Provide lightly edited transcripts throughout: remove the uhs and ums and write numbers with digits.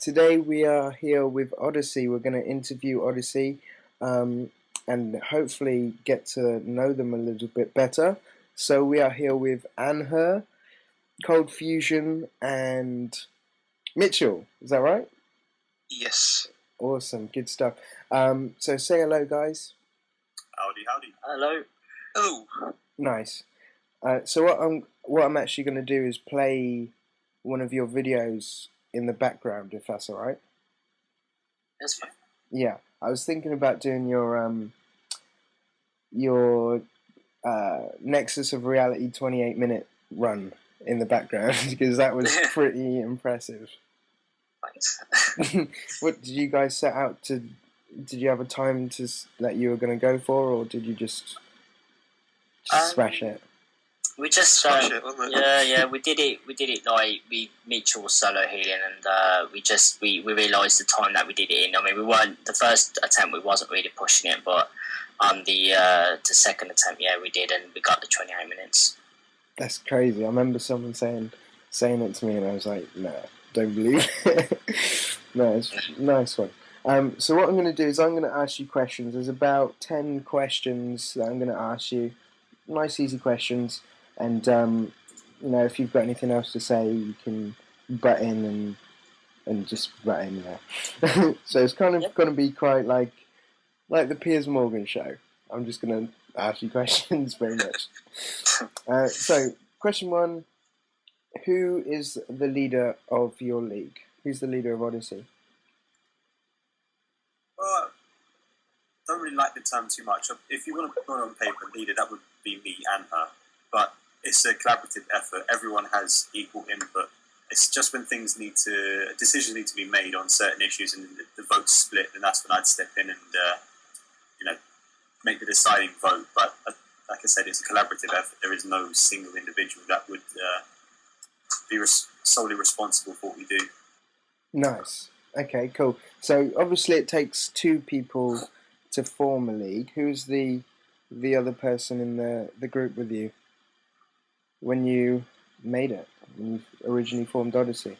Today we are here with Odyssey. We're going to interview Odyssey and hopefully get to know them a little bit better. So we are here with Anhur, Cold Fuzion, and Mitchell. Is that right? Yes. Awesome, good stuff. So say hello, guys. Howdy, howdy. Hello. Hello. Nice. So what I'm actually going to do is play one of your videos in the background, if that's all right. That's fine. Yeah, I was thinking about doing your Nexus of Reality 28-minute run in the background because that was pretty impressive. Thanks. What did you guys set out to? Did you have a time that you were going to go for, or did you just smash it? We just smash it, wasn't it? Yeah, we did it. We did it like Mitchell was solo healing, and we realised the time that we did it in. I mean, we weren't the first attempt. We wasn't really pushing it, but on the second attempt, yeah, we did, and we got the 28 minutes. That's crazy. I remember someone saying it to me, and I was like, no, don't believe it. No, it's a nice one. So what I'm going to do is I'm going to ask you questions. There's about 10 questions that I'm going to ask you. Nice, easy questions. And, you know, if you've got anything else to say, you can butt in and just butt in there. So it's kind of going to be quite like the Piers Morgan show. I'm just going to ask you questions very much. So, question one. Who is the leader of your league? Who's the leader of Odyssey? Well, I don't really like the term too much. If you want to put it on paper, leader, that would be me and her. But it's a collaborative effort. Everyone has equal input. It's just when decisions need to be made on certain issues and the vote's split, then that's when I'd step in and, make the deciding vote. But like I said, it's a collaborative effort. There is no single individual that would be solely responsible for what we do. Nice. Okay, cool. So obviously it takes two people to form a league. Who's the other person in the group with you when you made it, when you originally formed Odyssey?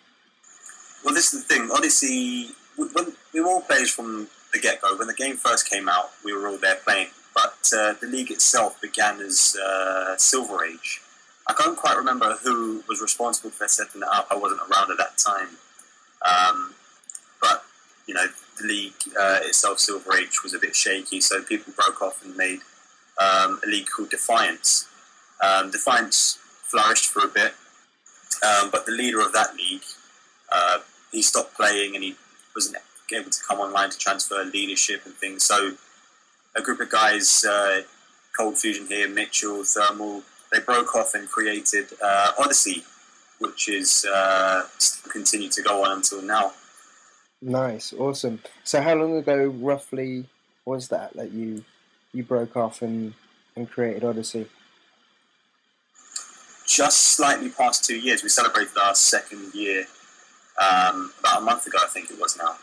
Well, this is the thing. Odyssey, we were all players from the get-go. When the game first came out, we were all there playing. But the league itself began as Silver Age. I can't quite remember who was responsible for setting it up. I wasn't around at that time. But, you know, the league itself, Silver Age, was a bit shaky, so people broke off and made a league called Defiance. Defiance flourished for a bit, but the leader of that league, he stopped playing and he wasn't able to come online to transfer leadership and things. So a group of guys, Cold Fuzion here, Mitchell, Thermal, they broke off and created Odyssey, which is still continued to go on until now. Nice, awesome. So how long ago roughly was that you broke off and created Odyssey? Just slightly past 2 years. We celebrated our second year about a month ago, I think it was now.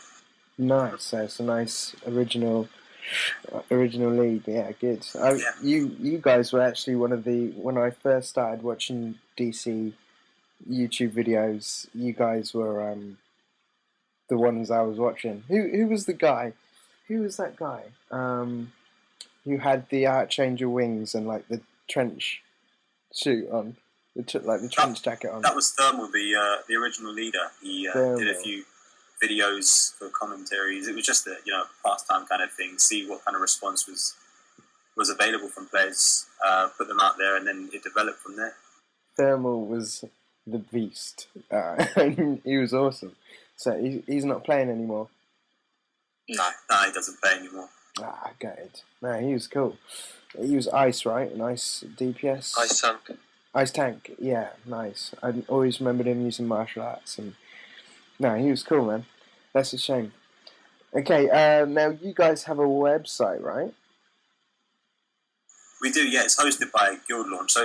Nice. So it's a nice original league. Yeah, good. You guys were actually when I first started watching DC YouTube videos, you guys were the ones I was watching. Who was the guy? Who was that guy? Who had the Archangel wings and like the trench suit on, the trench jacket on? That was Thermal, the original leader. He did a few videos for commentaries. It was just a pastime kind of thing. See what kind of response was available from players. Put them out there, and then it developed from there. Thermal was the beast. He was awesome. So he's not playing anymore. No, he doesn't play anymore. Ah, got it. No, he was cool. He was Ice, right? An Ice DPS? Ice Tank. Ice Tank, yeah, nice. I always remembered him using martial arts. And no, he was cool, man. That's a shame. Okay, now you guys have a website, right? We do, yeah. It's hosted by Guild Launch. So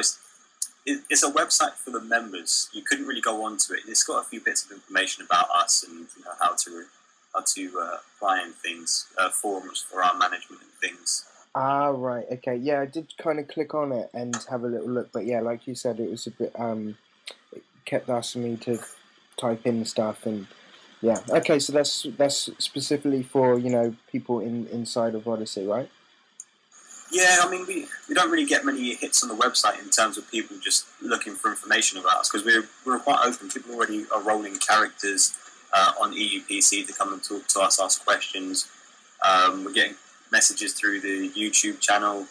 it's a website for the members. You couldn't really go onto it. It's got a few bits of information about us and how to apply and things, forums for our management and things. Ah, right. Okay. Yeah, I did kind of click on it and have a little look, but yeah, like you said, it was a bit. It kept asking me to type in stuff, and Yeah. Okay. So that's specifically for people inside of Odyssey, right? Yeah, I mean, we don't really get many hits on the website in terms of people just looking for information about us, because we're quite open. People already are rolling characters on EUPC to come and talk to us, ask questions. We're getting messages through the YouTube channel,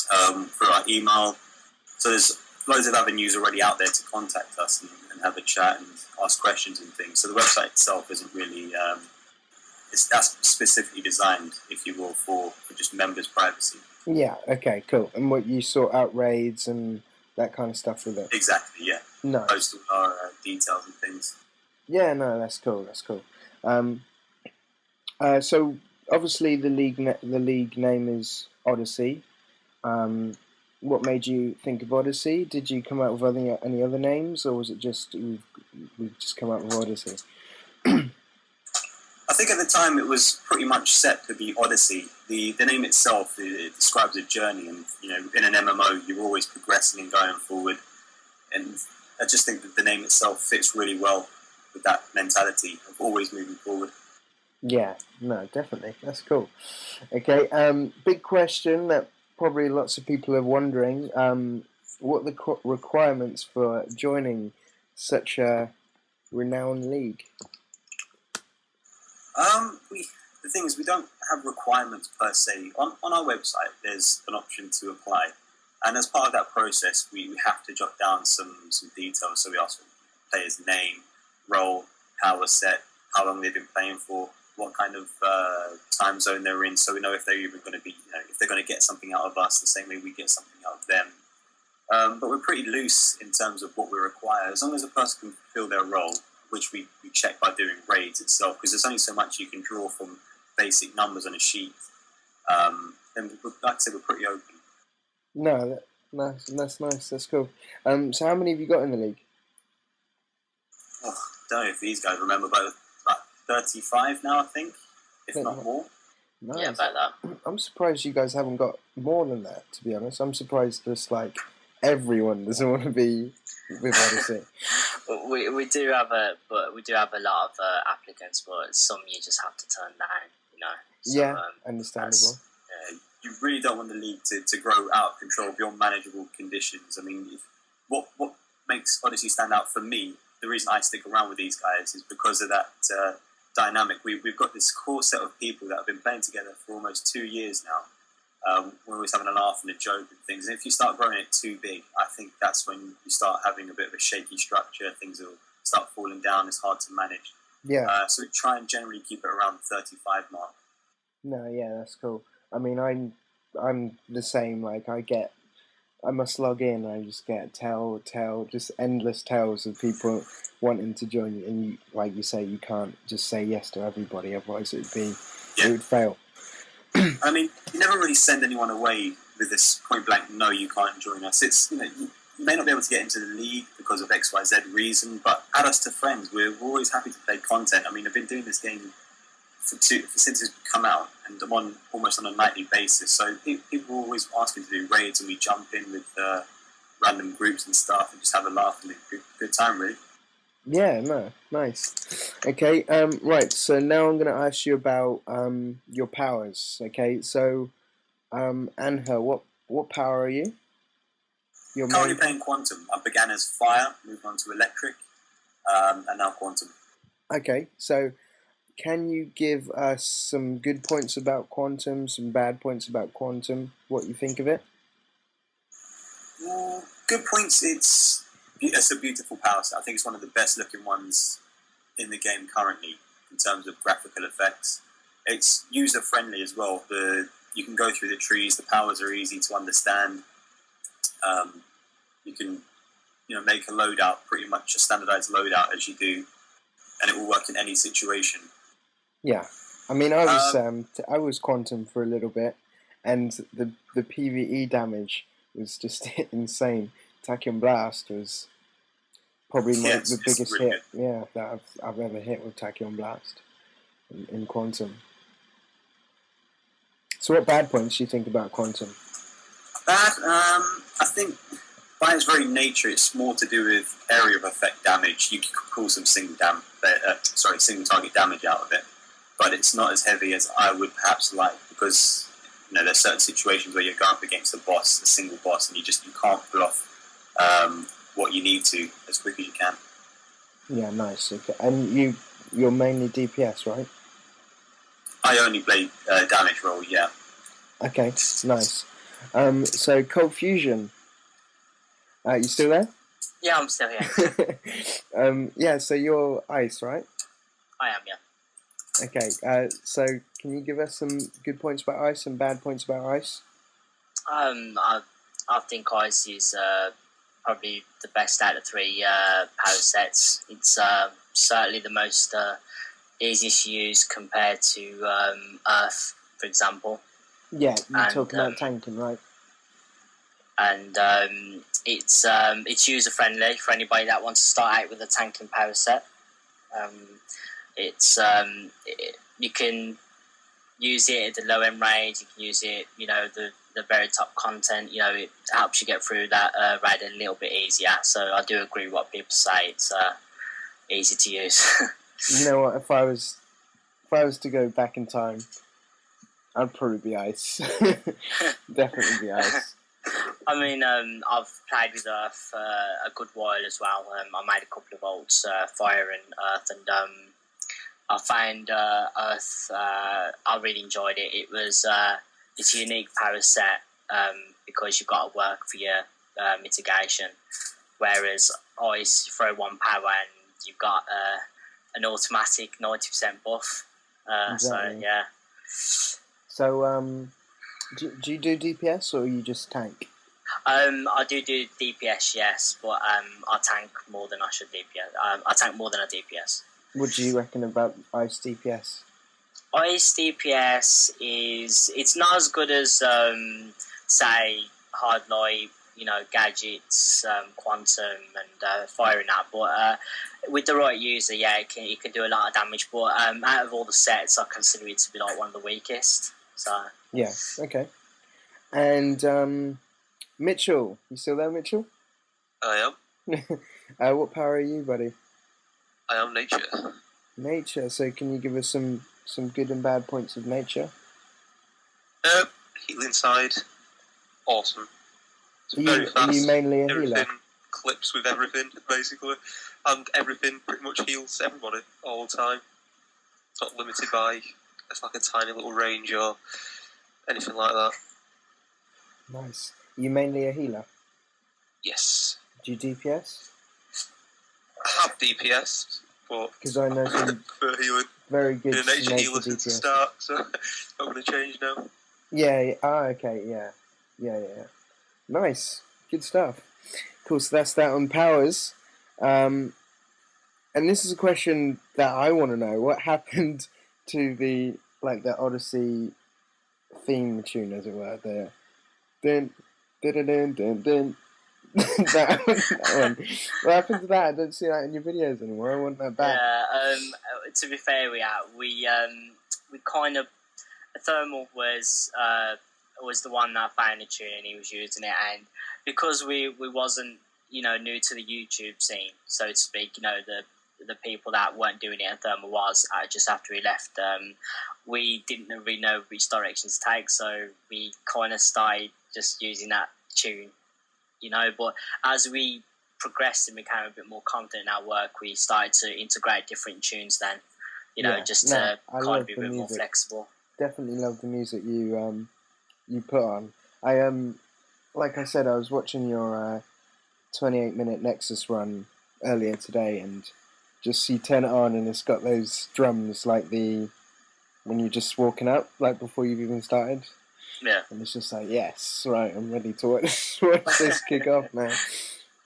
through our email. So there's loads of avenues already out there to contact us and have a chat and ask questions and things. So the website itself isn't really that's specifically designed, if you will, for just members' privacy. Yeah. Okay. Cool. And what you sort out raids and that kind of stuff with it. Exactly. Yeah. No. Post all our details and things. Yeah. No. That's cool. That's cool. So obviously the league name is Odyssey. What made you think of Odyssey? Did you come out with any other names, or was it just we've just come out with Odyssey? I think at the time it was pretty much set to be Odyssey. The name itself, it describes a journey, and in an MMO you're always progressing and going forward. And I just think that the name itself fits really well with that mentality of always moving forward. Yeah, no, definitely. That's cool. Okay, big question that probably lots of people are wondering. What are the requirements for joining such a renowned league? The thing is, we don't have requirements per se. On our website, there's an option to apply. And as part of that process, we have to jot down some details. So we ask for player's name, role, power set, how long they've been playing for, what kind of time zone they're in, so we know if they're even going to be, if they're going to get something out of us the same way we get something out of them. But we're pretty loose in terms of what we require. As long as a person can fulfill their role, which we check by doing raids itself, because there's only so much you can draw from basic numbers on a sheet. Then, like I said, we're pretty open. No, that's nice. That's cool. So how many have you got in the league? Oh, don't know if these guys remember, but about 35 now, I think, if not more. Nice. Yeah, about that. I'm surprised you guys haven't got more than that, to be honest. I'm surprised just like everyone doesn't want to be with Odyssey. we do have a lot of applicants, but some you just have to turn down, So, yeah, understandable. You really don't want the league to grow out of control beyond manageable conditions. I mean, what makes Odyssey stand out for me, the reason I stick around with these guys is because of that dynamic. We've got this core set of people that have been playing together for almost 2 years now. We're always having a laugh and a joke and things. And if you start growing it too big, I think that's when you start having a bit of a shaky structure. Things will start falling down. It's hard to manage. Yeah. So we try and generally keep it around the 35 mark. No, yeah, that's cool. I mean, I'm the same. Like, I must log in. I just get just endless tales of people wanting to join you. And like you say, you can't just say yes to everybody, otherwise it would fail. I mean, you never really send anyone away with this point blank, no, you can't join us. It's, you may not be able to get into the league because of XYZ reason, but add us to friends. We're always happy to play content. I mean, I've been doing this game since it's come out, and I'm on almost on a nightly basis. So people are always asking to do raids, and we jump in with random groups and stuff, and just have a laugh and a good time, really. Yeah, no, nice. Okay, right. So now I'm going to ask you about your powers. Okay, so Anhur, what power are you? Currently playing Quantum. I began as Fire, moved on to Electric, and now Quantum. Okay, so can you give us some good points about Quantum, some bad points about Quantum, what you think of it? Good points, it's a beautiful power set. I think it's one of the best looking ones in the game currently in terms of graphical effects. It's user friendly as well. You can go through the trees, the powers are easy to understand. You can make a loadout, pretty much a standardized loadout as you do, and it will work in any situation. Yeah, I mean, I was Quantum for a little bit, and the PVE damage was just insane. Tachyon Blast was probably the biggest really hit, that I've ever hit with Tachyon Blast in Quantum. So, what bad points do you think about Quantum? Bad, I think by its very nature, it's more to do with area of effect damage. You can pull some single target damage out of it, but it's not as heavy as I would perhaps like, because there's certain situations where you're going up against a single boss, and you can't pull off what you need to as quick as you can. Yeah, nice. Okay. And you're mainly DPS, right? I only play damage roll, yeah. Okay, nice. So Cold Fusion, you still there? Yeah, I'm still here. Yeah, so you're Ice, right? I am, yeah. Okay, so can you give us some good points about Ice and bad points about Ice? I think Ice is probably the best out of 3 power sets. It's certainly the most easiest to use compared to Earth, for example. Yeah, you're talking about tanking, right? And it's user friendly for anybody that wants to start out with a tanking power set. You can use it at the low end range. You can use it, the very top content. It helps you get through that raid a little bit easier. So I do agree with what people say. It's easy to use. You know what? If I was to go back in time, I'd probably be Ice. Definitely be Ice. I mean, I've played with Earth a good while as well. I made a couple of ults, Fire and Earth, and I found Earth. I really enjoyed it. It's a unique power set because you've got to work for your mitigation, whereas Ice, you throw one power and you've got an automatic 90% buff. Exactly. So yeah. So do you do DPS or you just tank? I do DPS, yes, but I tank more than I should DPS. I tank more than a DPS. What do you reckon about Ice DPS? Ice DPS it's not as good as say Hard Light, gadgets, Quantum and Fire and that, but with the right user, yeah, it can do a lot of damage. But out of all the sets, I consider it to be like one of the weakest. So yeah, okay. And Mitchell, you still there, Mitchell? I am. What power are you, buddy? I am Nature. Nature. So can you give us some good and bad points of Nature? Healing side, awesome. It's Are very you fast. mainly a Everything healer? clips with everything, basically. And everything pretty much heals everybody all the time. It's not limited by it's like a tiny little range or anything like that. Nice. Are you mainly a healer? Yes. Do you DPS? I have DPS, but Because I know some for healing. very good Been a nature nature healer since the DPS. start, so it's not going to change now. Yeah. Okay. Yeah. Nice. Good stuff. Cool. So that's that on powers. And this is a question that I want to know. What happened to the Odyssey theme tune, as it were? The dun dun dun dun dun. that one. What happened to that? I don't see that in your videos anymore. I want that back. yeah, to be fair, we kind of Thermal was the one that found the tune and he was using it, and because we wasn't new to the YouTube scene, so to speak, the people that weren't doing it and Thermal was just after he left, we didn't really know which direction to take, so we kind of started just using that tune, but as we progressed and became a bit more confident in our work, we started to integrate different tunes then, just to kind of be a bit more flexible. Definitely love the music you put on. I like I said, I was watching your 28-minute Nexus run earlier today, and just you turn it on and it's got those drums like when you're just walking up, like before you've even started. Yeah. And it's just like, yes, right, I'm ready to watch this kick off now.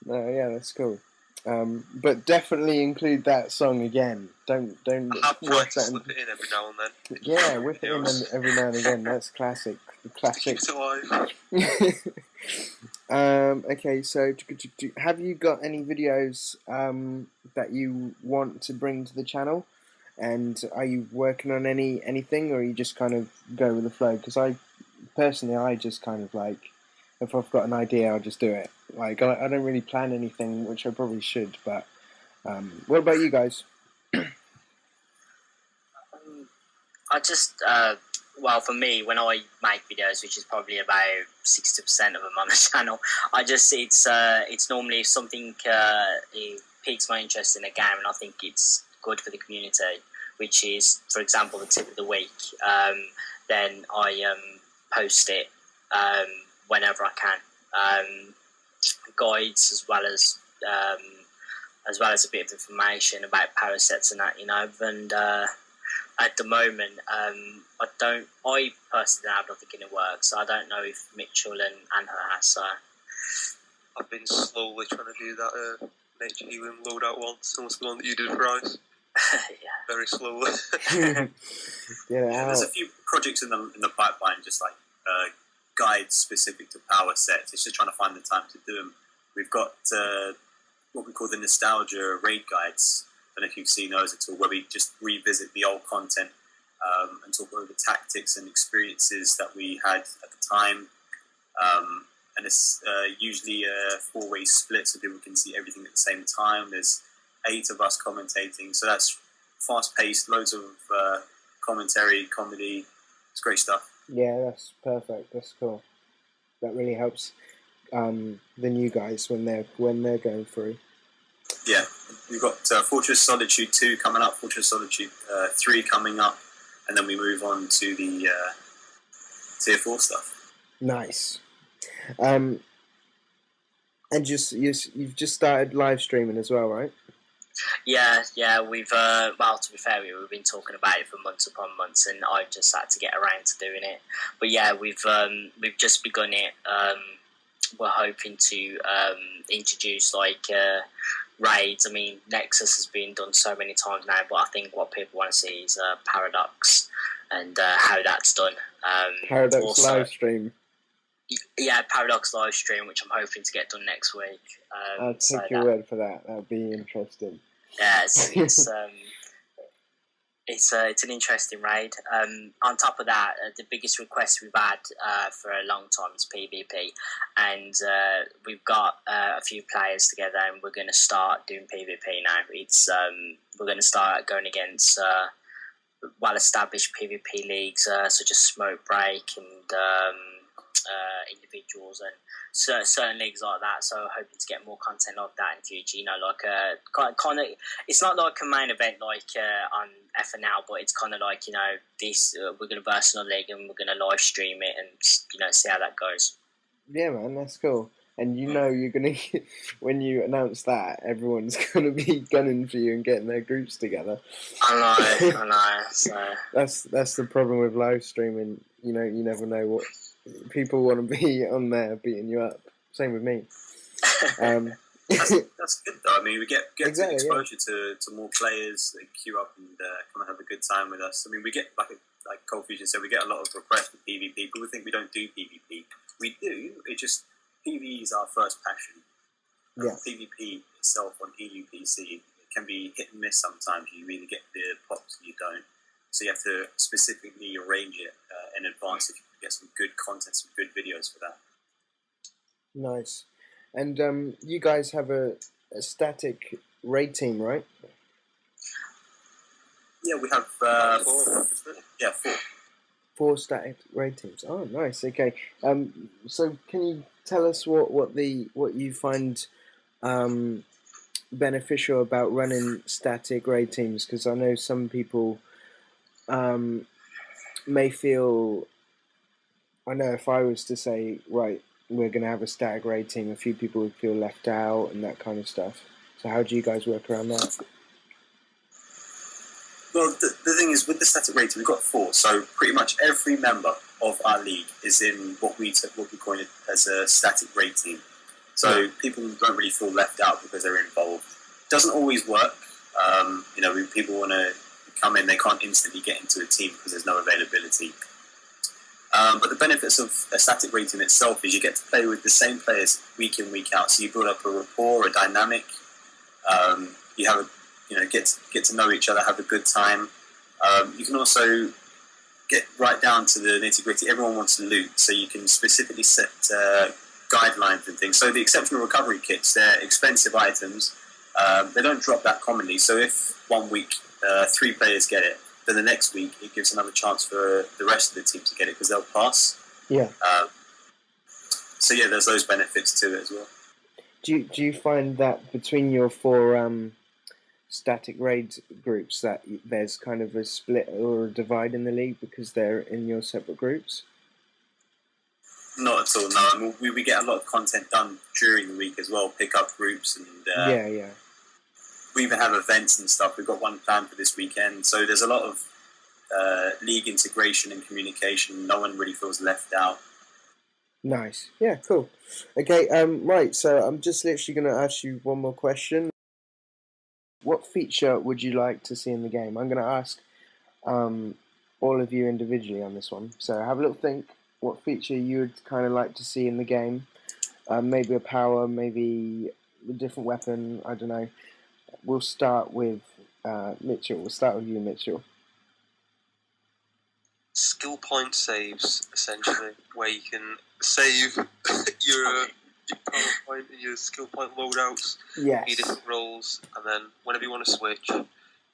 No, yeah, that's cool. But definitely include that song again. Don't I have tried watch to that. slip it in every now and then. Yeah, whip it in every now and again. That's classic. Classic. Keep it alive. Okay, so have you got any videos that you want to bring to the channel? And are you working on anything, or you just kind of go with the flow? Because I just kind of like if I've got an idea, I'll just do it. Like I don't really plan anything, which I probably should. But what about you guys? I just, well, for me, when I make videos, which is probably about 60% of them on the channel, it's normally if something it piques my interest in a game, and I think it's good for the community, which is, for example, the tip of the week. Then I post it whenever I can, guides as well as a bit of information about power sets and that, and at the moment, I personally don't have nothing in the works, so I don't know if Mitchell and Anhur has. So I've been slowly trying to do that nature healing loadout one, similar to the one that you did for Ice. Yeah. Very slowly. Yeah, there's a few projects in the pipeline, just like guides specific to power sets. It's just trying to find the time to do them. We've got what we call the nostalgia raid guides. I don't know if you've seen those at all, where we just revisit the old content and talk about the tactics and experiences that we had at the time. And it's usually a 4-way split, so people can see everything at the same time. There's 8 of us commentating, so that's fast-paced, loads of commentary, comedy. It's great stuff. Yeah, that's perfect. That's cool. That really helps the new guys when they're going through. Yeah, we've got Fortress Solitude 2 coming up, Fortress Solitude 3 coming up, and then we move on to the Tier 4 stuff. Nice. And you've just started live streaming as well, right? Yeah. We've well, to be fair, we've been talking about it for months upon months, and I've just had to get around to doing it. But yeah, we've just begun it. We're hoping to introduce like raids. I mean, Nexus has been done so many times now, but I think what people want to see is Paradox and how that's done. Paradox also, live stream. Yeah, Paradox live stream, which I'm hoping to get done next week. I'll take your word for that. That'll be interesting. Yeah, it's an interesting raid. On top of that, the biggest request we've had for a long time is PvP, and we've got a few players together, and we're going to start doing PvP now. It's we're going to start going against well-established PvP leagues such as Smoke Break and individuals and certain leagues like that. So hoping to get more content like that in the future. Like kind of, it's not like a main event like on FNL, but it's kind of like this. We're going to verse another league and we're going to live stream it and see how that goes. Yeah, man, that's cool. And you're gonna when you announce that, everyone's gonna be gunning for you and getting their groups together. I know. So that's the problem with live streaming. You never know what people want to be on there beating you up. Same with me. That's good though. I mean, we get exactly, exposure to more players that queue up and come and have a good time with us. I mean, we get like Cold Fusion said, we get a lot of requests for PvP. People think we don't do PvP. We do. It just PvE is our first passion. Yeah. PvP itself on EUPC can be hit and miss sometimes. You either get the pops or you don't. So you have to specifically arrange it in advance if you can get some good content, some good videos for that. Nice. And you guys have a static raid team, right? Yeah, we have 4. Yeah, 4. 4 static raid teams. Oh, nice. Okay. So can you tell us what you find beneficial about running static raid teams? Because I know some people may feel. I know if I was to say, right, we're going to have a static raid team, a few people would feel left out and that kind of stuff. So how do you guys work around that? Well, the thing is, with the static raid team, we've got 4, so pretty much every member of our league is in what we coin it as a static raid team. So people don't really feel left out because they're involved. It doesn't always work. When people want to come in, they can't instantly get into a team because there's no availability. But the benefits of a static raid team itself is you get to play with the same players week in, week out. So you build up a rapport, a dynamic. You have get to know each other, have a good time. You can also get right down to the nitty gritty. Everyone wants to loot, so you can specifically set guidelines and things. So the exceptional recovery kits, they're expensive items. They don't drop that commonly. So if 1 week 3 players get it, then the next week it gives another chance for the rest of the team to get it because they'll pass. Yeah. So yeah, there's those benefits to it as well. Do you find that between your 4 static raid groups that there's kind of a split or a divide in the league because they're in your separate groups? Not at all, no. I mean, we get a lot of content done during the week as well, pick up groups and yeah. We even have events and stuff. We've got one planned for this weekend. So there's a lot of league integration and communication. No one really feels left out. Nice. Yeah, cool. Okay, right, so I'm just literally going to ask you one more question. What feature would you like to see in the game? I'm going to ask all of you individually on this one. So have a little think what feature you would kind of like to see in the game. Maybe a power, maybe a different weapon, I don't know. We'll start with Mitchell. We'll start with you, Mitchell. Skill point saves, essentially, where you can save your power point and your skill point loadouts, Yes. your different roles, and then whenever you want to switch,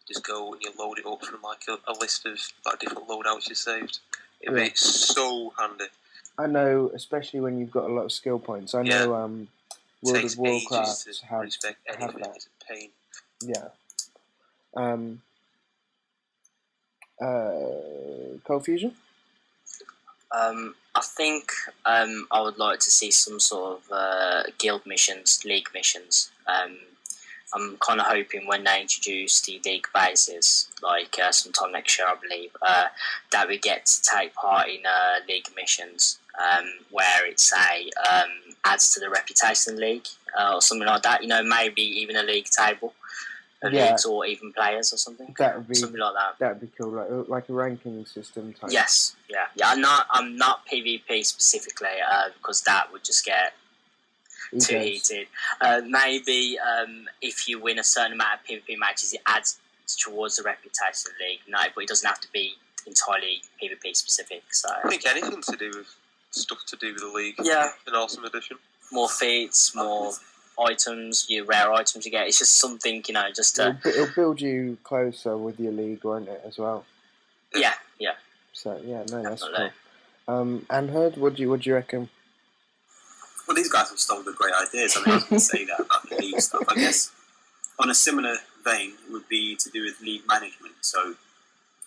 just go and you load it up from like a list of like different loadouts you saved. It's so handy. I know, especially when you've got a lot of skill points. I know World of Warcraft have respect anything. that. It's a pain. Yeah. Cold Fusion? I think I would like to see some sort of guild missions, league missions. I'm kind of hoping when they introduce the league bases, like sometime next year, I believe, that we get to take part in league missions where it's adds to the reputation league or something like that. You know, maybe even a league table. Leagues or even players or something. That would be something like that. That'd be cool, like a ranking system type. Yes, yeah. I'm not PvP specifically because that would just get too heated. Maybe if you win a certain amount of PvP matches, it adds towards the reputation league. No, but it doesn't have to be entirely PvP specific. So I think anything to do with stuff to do with the league. Yeah, an awesome addition. More feats, more items, your rare items you get. It's just something, you know, just to... It'll build you closer with your league, won't it, as well? Yeah. So, yeah, no, that's Definitely. cool. Anhur, what do you reckon? Well, these guys have stolen the great ideas. I mean, I was going to say that about the league stuff. I guess on a similar vein, it would be to do with league management. So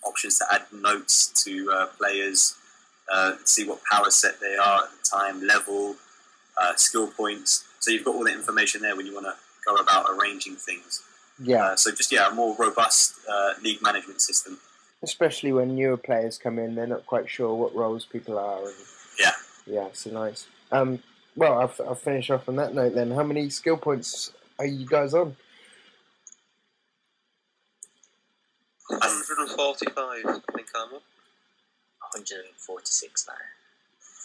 options to add notes to players, see what power set they are at the time, level, skill points. So you've got all the information there when you want to go about arranging things. Yeah. So just, a more robust league management system. Especially when newer players come in, they're not quite sure what roles people are. And yeah, so nice. Well, I'll finish off on that note then. How many skill points are you guys on? 145, I think I'm on. 146 now.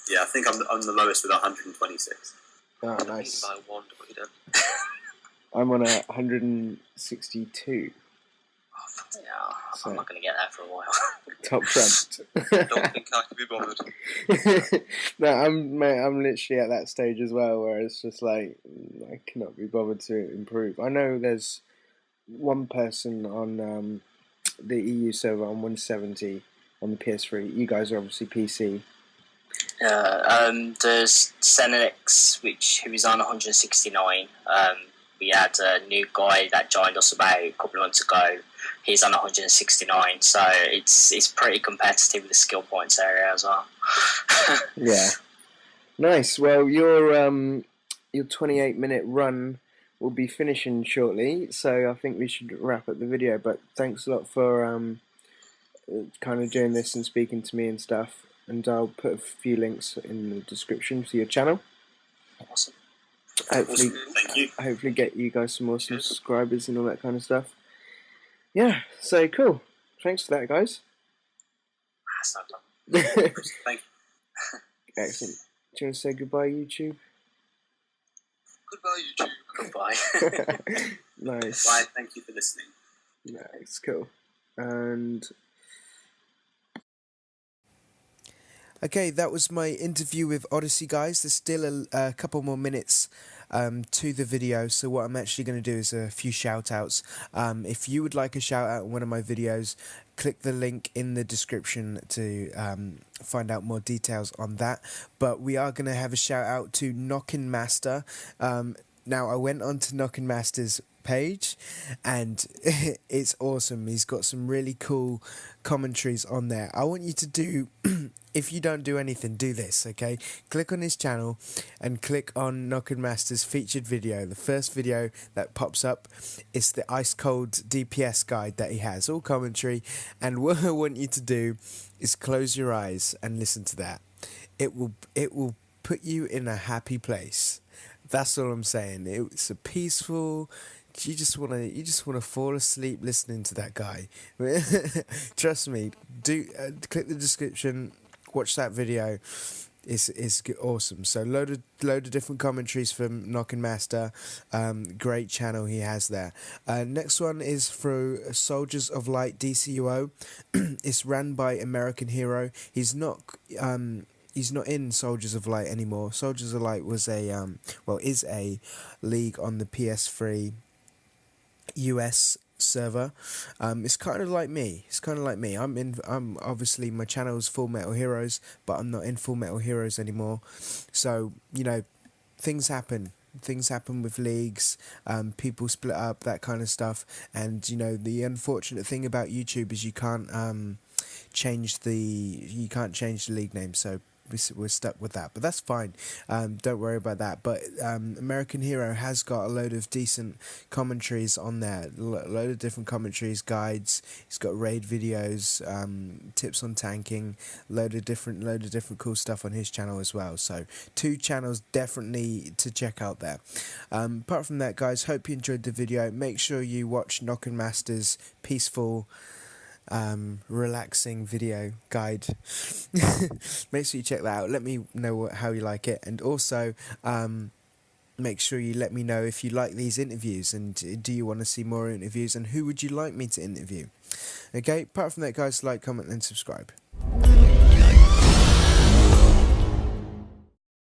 Yeah, I think I'm the lowest with 126. Oh, nice. By one, what you done? I'm on 162. Yeah, I'm not going to get that for a while. Top front. Don't think I can be bothered. No, I'm literally at that stage as well where it's just like I cannot be bothered to improve. I know there's one person on the EU server on 170 on the PS3. You guys are obviously PC. There's Senex, who is on 169. We had a new guy that joined us about a couple of months ago. He's on 169, so it's pretty competitive with the skill points area as well. Yeah, nice. Well, your 28-minute run will be finishing shortly, so I think we should wrap up the video. But thanks a lot for kind of doing this and speaking to me and stuff. And I'll put a few links in the description to your channel. Awesome. Hopefully, Thank you. hopefully get you guys some more subscribers and all that kind of stuff. Yeah, so cool. Thanks for that, guys. That's not done. Thank you. Excellent. Do you want to say goodbye, YouTube? Goodbye, YouTube. Goodbye. Nice. Bye. Thank you for listening. Nice, cool. And Okay, that was my interview with Odyssey, guys. There's still a couple more minutes to the video, so what I'm actually going to do is a few shout outs. If you would like a shout out in one of my videos, click the link in the description to find out more details on that. But we are going to have a shout out to Knockin' Master. Now, I went on to Knockin' Master's page and it's awesome. He's got some really cool commentaries on there. I want you to do if you don't do anything, do this, okay? Click on his channel and click on Knockin' Master's featured video. The first video that pops up is the ice cold DPS guide that he has, all commentary, and what I want you to do is close your eyes and listen to that. It will put you in a happy place. That's all I'm saying. It's a peaceful. You just wanna fall asleep listening to that guy. Trust me. Do click the description. Watch that video. It's awesome. So load of different commentaries from Knockin' Master. Great channel he has there. Next one is through Soldiers of Light DCUO. It's ran by American Hero. He's not in Soldiers of Light anymore. Soldiers of Light was is a league on the PS3 US server. It's kind of like me. I'm obviously, my channel's Full Metal Heroes, but I'm not in Full Metal Heroes anymore. So, things happen. Things happen with leagues, people split up, that kind of stuff. And the unfortunate thing about YouTube is you can't change the league name, so we're stuck with that, but that's fine. Don't worry about that. But American Hero has got a load of decent commentaries on there, a load of different commentaries, guides. He's got raid videos, tips on tanking, load of different cool stuff on his channel as well. So 2 channels definitely to check out there. Apart from that, guys, hope you enjoyed the video. Make sure you watch Knockin' Master's peaceful, relaxing video guide. Make sure you check that out. Let me know how you like it, and also make sure you let me know if you like these interviews, and do you want to see more interviews, and who would you like me to interview. Okay, apart from that, guys, like, comment and subscribe.